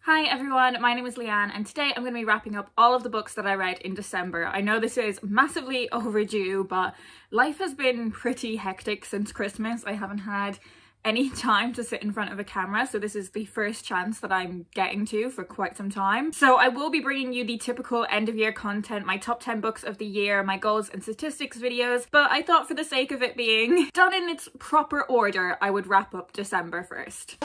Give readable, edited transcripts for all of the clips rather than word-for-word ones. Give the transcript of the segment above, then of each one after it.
Hi everyone, my name is Leanne and today I'm going to be wrapping up all of the books that I read in December. I know this is massively overdue, but life has been pretty hectic since Christmas. I haven't had any time to sit in front of a camera, so this is the first chance that I'm getting to for quite some time. So I will be bringing you the typical end of year content, my top 10 books of the year, my goals and statistics videos, but I thought for the sake of it being done in its proper order, I would wrap up December first.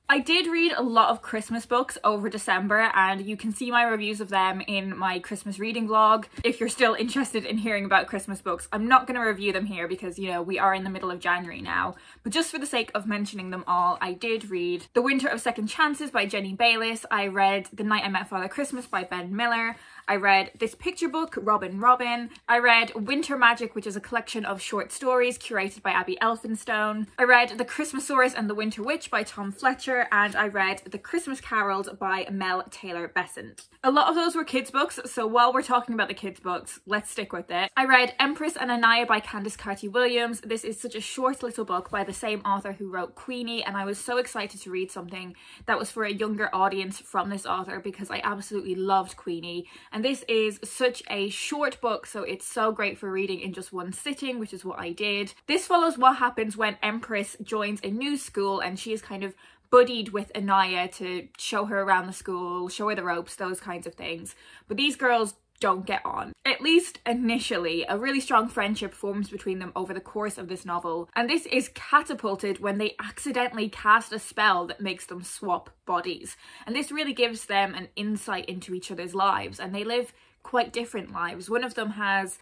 I did read a lot of Christmas books over December and you can see my reviews of them in my Christmas reading vlog if you're still interested in hearing about Christmas books. I'm not going to review them here because, you know, we are in the middle of January now, but just for the sake of mentioning them all, I did read The Winter of Second Chances by Jenny Bayliss. I read The Night I Met Father Christmas by Ben Miller. I read this picture book, Robin Robin. I read Winter Magic, which is a collection of short stories curated by Abby Elphinstone. I read The Christmasaurus and the Winter Witch by Tom Fletcher, and I read The Christmas Carols by Mel Taylor Besant. A lot of those were kids books, so while we're talking about the kids books, let's stick with it. I read Empress and Anaya by Carty-Williams. This is such a short little book by the same author who wrote Queenie, and I was so excited to read something that was for a younger audience from this author because I absolutely loved Queenie. And this is such a short book, so it's so great for reading in just one sitting, which is what I did. This follows what happens when Empress joins a new school and she is kind of buddied with Anaya to show her around the school, show her the ropes, those kinds of things. But these girls don't get on. At least initially, a really strong friendship forms between them over the course of this novel, and this is catapulted when they accidentally cast a spell that makes them swap bodies. And this really gives them an insight into each other's lives, and they live quite different lives. One of them has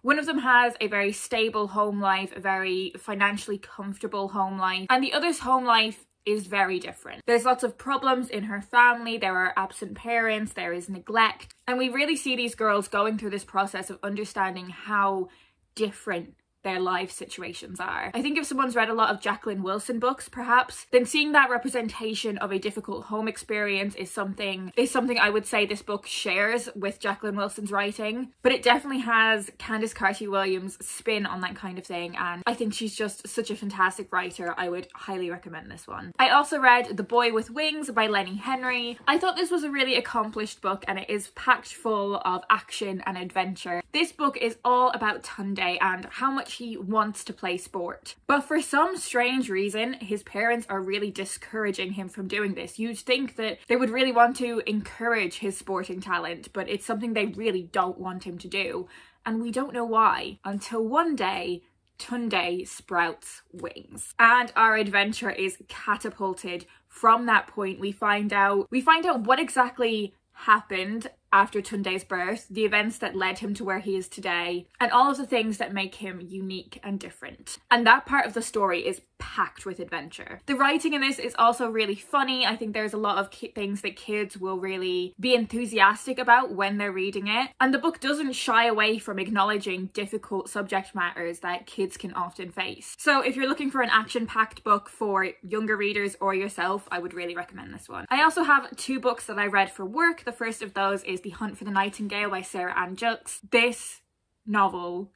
a very stable home life, a very financially comfortable home life, and the other's home life is very different. There's lots of problems in her family, there are absent parents, there is neglect, and we really see these girls going through this process of understanding how different their life situations are. I think if someone's read a lot of Jacqueline Wilson books, perhaps, then seeing that representation of a difficult home experience is something I would say this book shares with Jacqueline Wilson's writing, but it definitely has Candice Carty-Williams' spin on that kind of thing, and I think she's just such a fantastic writer. I would highly recommend this one. I also read The Boy with Wings by Lenny Henry. I thought this was a really accomplished book and it is packed full of action and adventure. This book is all about Tunde and how much he wants to play sport, but for some strange reason his parents are really discouraging him from doing this. You'd think that they would really want to encourage his sporting talent, but it's something they really don't want him to do, and we don't know why until one day Tunde sprouts wings and our adventure is catapulted from that point. We find out what exactly happened after Tunde's birth, the events that led him to where he is today, and all of the things that make him unique and different. And that part of the story is packed with adventure. The writing in this is also really funny. I think there's a lot of things that kids will really be enthusiastic about when they're reading it. And the book doesn't shy away from acknowledging difficult subject matters that kids can often face. So if you're looking for an action-packed book for younger readers or yourself, I would really recommend this one. I also have two books that I read for work. The first of those is The Hunt for the Nightingale by Sarah Ann Jukes. This novel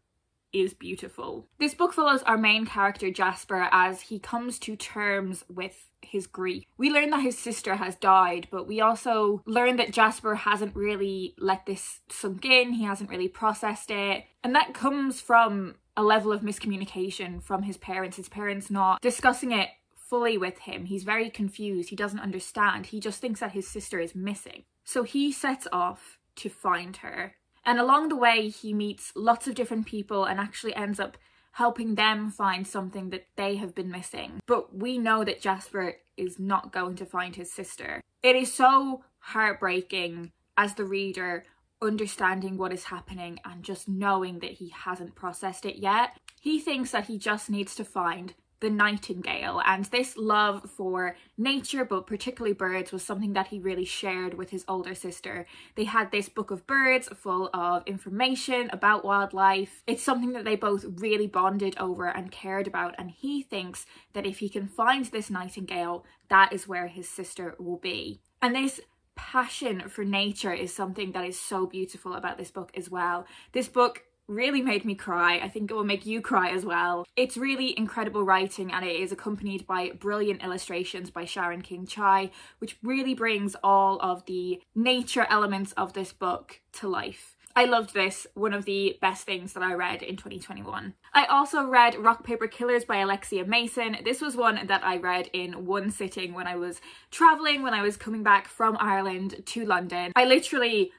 is beautiful. This book follows our main character Jasper as he comes to terms with his grief. We learn that his sister has died, but we also learn that Jasper hasn't really let this sink in, he hasn't really processed it, and that comes from a level of miscommunication from his parents not discussing it fully with him. He's very confused, he doesn't understand, he just thinks that his sister is missing. So he sets off to find her. And along the way, he meets lots of different people and actually ends up helping them find something that they have been missing. But we know that Jasper is not going to find his sister. It is so heartbreaking as the reader understanding what is happening and just knowing that he hasn't processed it yet. He thinks that he just needs to find the Nightingale, and this love for nature, but particularly birds, was something that he really shared with his older sister. They had this book of birds full of information about wildlife. It's something that they both really bonded over and cared about, and he thinks that if he can find this nightingale, that is where his sister will be. And this passion for nature is something that is so beautiful about this book as well. This book really made me cry. I think it will make you cry as well. It's really incredible writing, and it is accompanied by brilliant illustrations by Sharon King Chai, which really brings all of the nature elements of this book to life. I loved this, one of the best things that I read in 2021. I also read Rock Paper Killers by Alexia Mason. This was one that I read in one sitting when I was traveling, when I was coming back from Ireland to London. I literally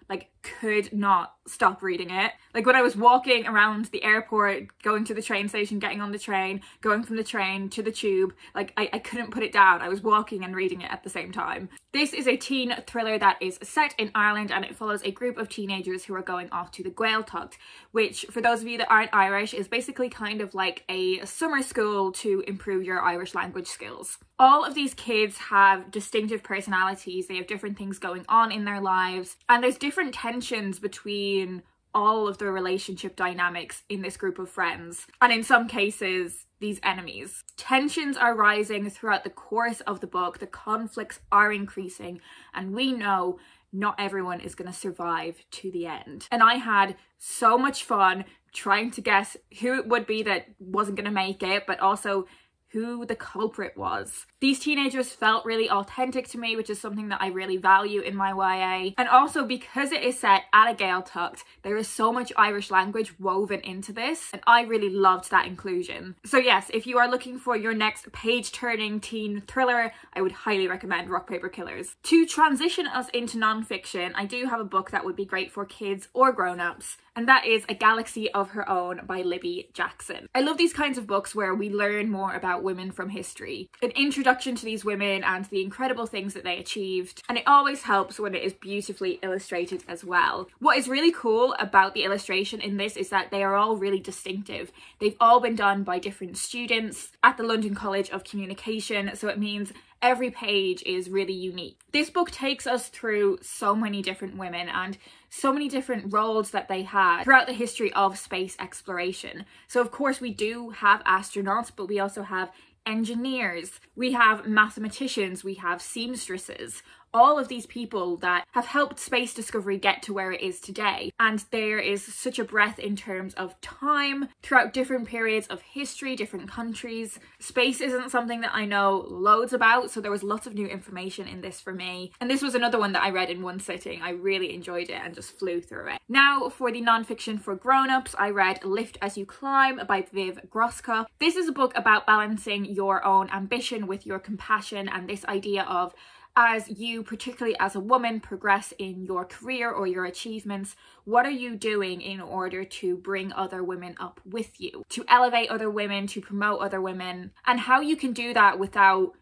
could not stop reading it. Like when I was walking around the airport, going to the train station, getting on the train, going from the train to the tube, I couldn't put it down. I was walking and reading it at the same time. This is a teen thriller that is set in Ireland, and it follows a group of teenagers who are going off to the Gaeltacht, which for those of you that aren't Irish is basically kind of like a summer school to improve your Irish language skills. All of these kids have distinctive personalities, they have different things going on in their lives, and there's different tensions between all of the relationship dynamics in this group of friends, and in some cases, these enemies. Tensions are rising throughout the course of the book, the conflicts are increasing, and we know not everyone is going to survive to the end. And I had so much fun trying to guess who it would be that wasn't going to make it, but also who the culprit was. These teenagers felt really authentic to me, which is something that I really value in my YA. And also because it is set at a Gaeltacht, there is so much Irish language woven into this, and I really loved that inclusion. So yes, if you are looking for your next page-turning teen thriller, I would highly recommend Rock Paper Killers. To transition us into non-fiction, I do have a book that would be great for kids or grown-ups, and that is A Galaxy of Her Own by Libby Jackson. I love these kinds of books where we learn more about women from history, an introduction to these women and the incredible things that they achieved, and it always helps when it is beautifully illustrated as well. What is really cool about the illustration in this is that they are all really distinctive. They've all been done by different students at the London College of Communication, so it means every page is really unique. This book takes us through so many different women and so many different roles that they had throughout the history of space exploration. So of course we do have astronauts, but we also have engineers, we have mathematicians, we have seamstresses, all of these people that have helped space discovery get to where it is today. And there is such a breadth in terms of time throughout different periods of history, different countries. Space isn't something that I know loads about, so there was lots of new information in this for me. And this was another one that I read in one sitting. I really enjoyed it and just flew through it. Now for the non-fiction for grown-ups, I read Lift As You Climb by Viv Groskopf. This is a book about balancing your own ambition with your compassion, and this idea of as you, particularly as a woman, progress in your career or your achievements, what are you doing in order to bring other women up with you, to elevate other women, to promote other women, and how you can do that without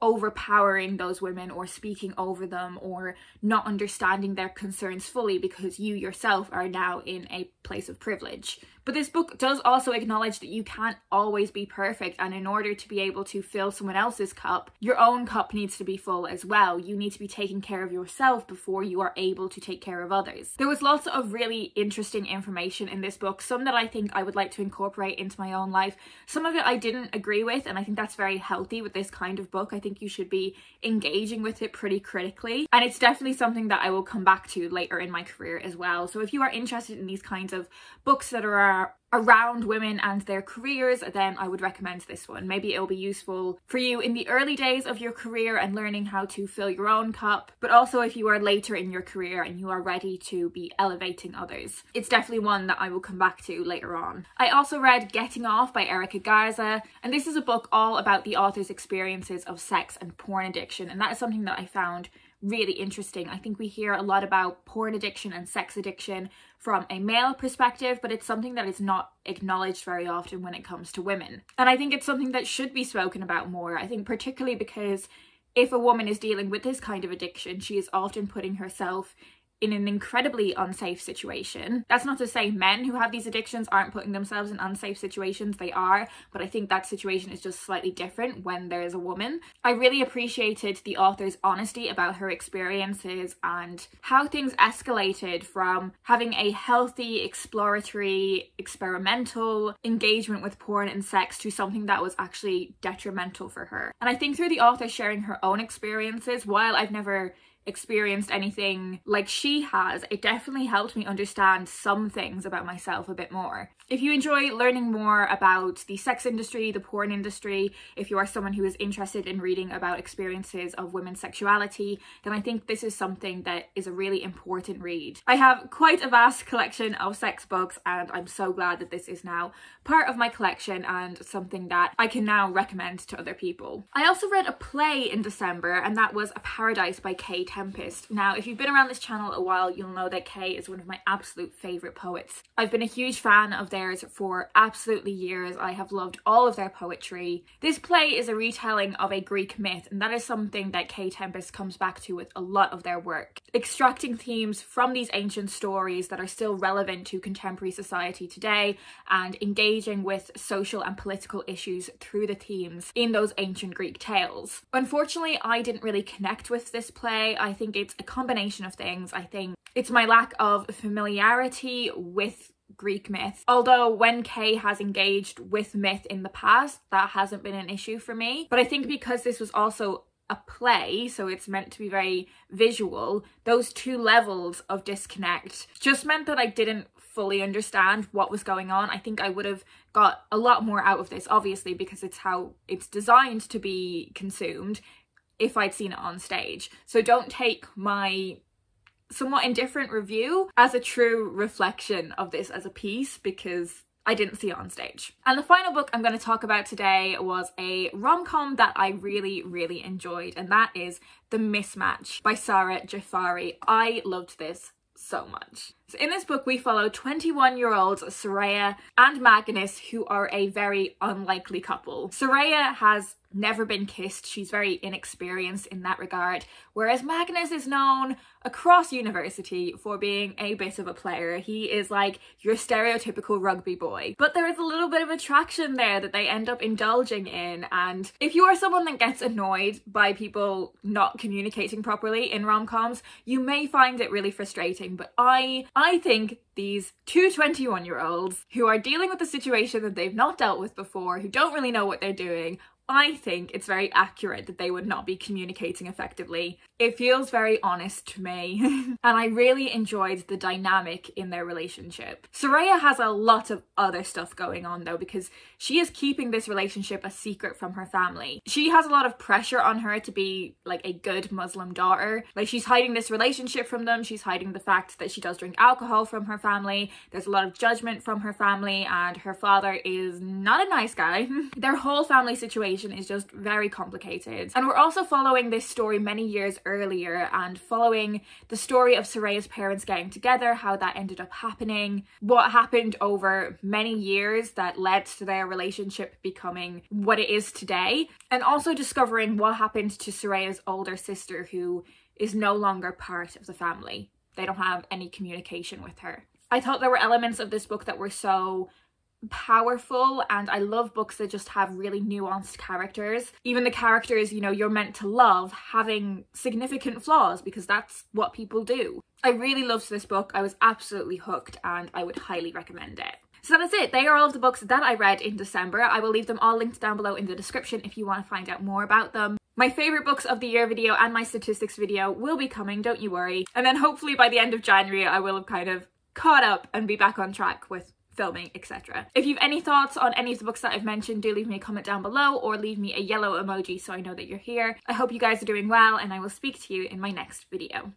overpowering those women or speaking over them or not understanding their concerns fully because you yourself are now in a place of privilege. But this book does also acknowledge that you can't always be perfect, and in order to be able to fill someone else's cup, your own cup needs to be full as well. You need to be taking care of yourself before you are able to take care of others. There was lots of really interesting information in this book, some that I think I would like to incorporate into my own life. Some of it I didn't agree with, and I think that's very healthy with this kind of book. I think you should be engaging with it pretty critically, and it's definitely something that I will come back to later in my career as well. So if you are interested in these kinds of books that are around women and their careers, then I would recommend this one. Maybe it'll be useful for you in the early days of your career and learning how to fill your own cup, but also if you are later in your career and you are ready to be elevating others. It's definitely one that I will come back to later on. I also read Getting Off by Erica Garza, and this is a book all about the author's experiences of sex and porn addiction, and that is something that I found really interesting. I think we hear a lot about porn addiction and sex addiction from a male perspective, but it's something that is not acknowledged very often when it comes to women. And I think it's something that should be spoken about more. I think particularly because if a woman is dealing with this kind of addiction, she is often putting herself in an incredibly unsafe situation. That's not to say men who have these addictions aren't putting themselves in unsafe situations, they are, but I think that situation is just slightly different when there is a woman. I really appreciated the author's honesty about her experiences and how things escalated from having a healthy, exploratory, experimental engagement with porn and sex to something that was actually detrimental for her. And I think through the author sharing her own experiences, while I've never experienced anything like she has, it definitely helped me understand some things about myself a bit more. If you enjoy learning more about the sex industry, the porn industry, if you are someone who is interested in reading about experiences of women's sexuality, then I think this is something that is a really important read. I have quite a vast collection of sex books, and I'm so glad that this is now part of my collection and something that I can now recommend to other people. I also read a play in December, and that was A Paradise by Kay Tempest. Now, if you've been around this channel a while, you'll know that Kay is one of my absolute favourite poets. I've been a huge fan of theirs for absolutely years. I have loved all of their poetry. This play is a retelling of a Greek myth, and that is something that Kay Tempest comes back to with a lot of their work. Extracting themes from these ancient stories that are still relevant to contemporary society today, and engaging with social and political issues through the themes in those ancient Greek tales. Unfortunately, I didn't really connect with this play. I think it's a combination of things. I think it's my lack of familiarity with Greek myth. Although when Kay has engaged with myth in the past, that hasn't been an issue for me. But I think because this was also a play, so it's meant to be very visual, those two levels of disconnect just meant that I didn't fully understand what was going on. I think I would have got a lot more out of this, obviously, because it's how it's designed to be consumed, if I'd seen it on stage. So don't take my somewhat indifferent review as a true reflection of this as a piece, because I didn't see it on stage. And the final book I'm going to talk about today was a rom-com that I really, really enjoyed, and that is The Mismatch by Sarah Jafari. I loved this so much. So in this book, we follow 21-year-olds Soraya and Magnus, who are a very unlikely couple. Soraya has never been kissed. She's very inexperienced in that regard, whereas Magnus is known across university for being a bit of a player. He is like your stereotypical rugby boy, but there is a little bit of attraction there that they end up indulging in. And if you are someone that gets annoyed by people not communicating properly in rom-coms, you may find it really frustrating. But I think these two 21-year-olds who are dealing with a situation that they've not dealt with before, who don't really know what they're doing, I think it's very accurate that they would not be communicating effectively. It feels very honest to me, and I really enjoyed the dynamic in their relationship. Soraya has a lot of other stuff going on though, because she is keeping this relationship a secret from her family. She has a lot of pressure on her to be like a good Muslim daughter. Like, she's hiding this relationship from them, she's hiding the fact that she does drink alcohol from her family, there's a lot of judgment from her family, and her father is not a nice guy. Their whole family situation is just very complicated. And we're also following this story many years earlier, and following the story of Soraya's parents getting together, how that ended up happening, what happened over many years that led to their relationship becoming what it is today, and also discovering what happened to Soraya's older sister, who is no longer part of the family. They don't have any communication with her. I thought there were elements of this book that were so powerful, and I love books that just have really nuanced characters. Even the characters, you know, you're meant to love having significant flaws, because that's what people do. I really loved this book. I was absolutely hooked, and I would highly recommend it. So that's it. They are all of the books that I read in December. I will leave them all linked down below in the description if you want to find out more about them. My favourite books of the year video and my statistics video will be coming, don't you worry. And then hopefully by the end of January I will have kind of caught up and be back on track with filming, etc. If you've any thoughts on any of the books that I've mentioned, do leave me a comment down below, or leave me a yellow emoji so I know that you're here. I hope you guys are doing well, and I will speak to you in my next video.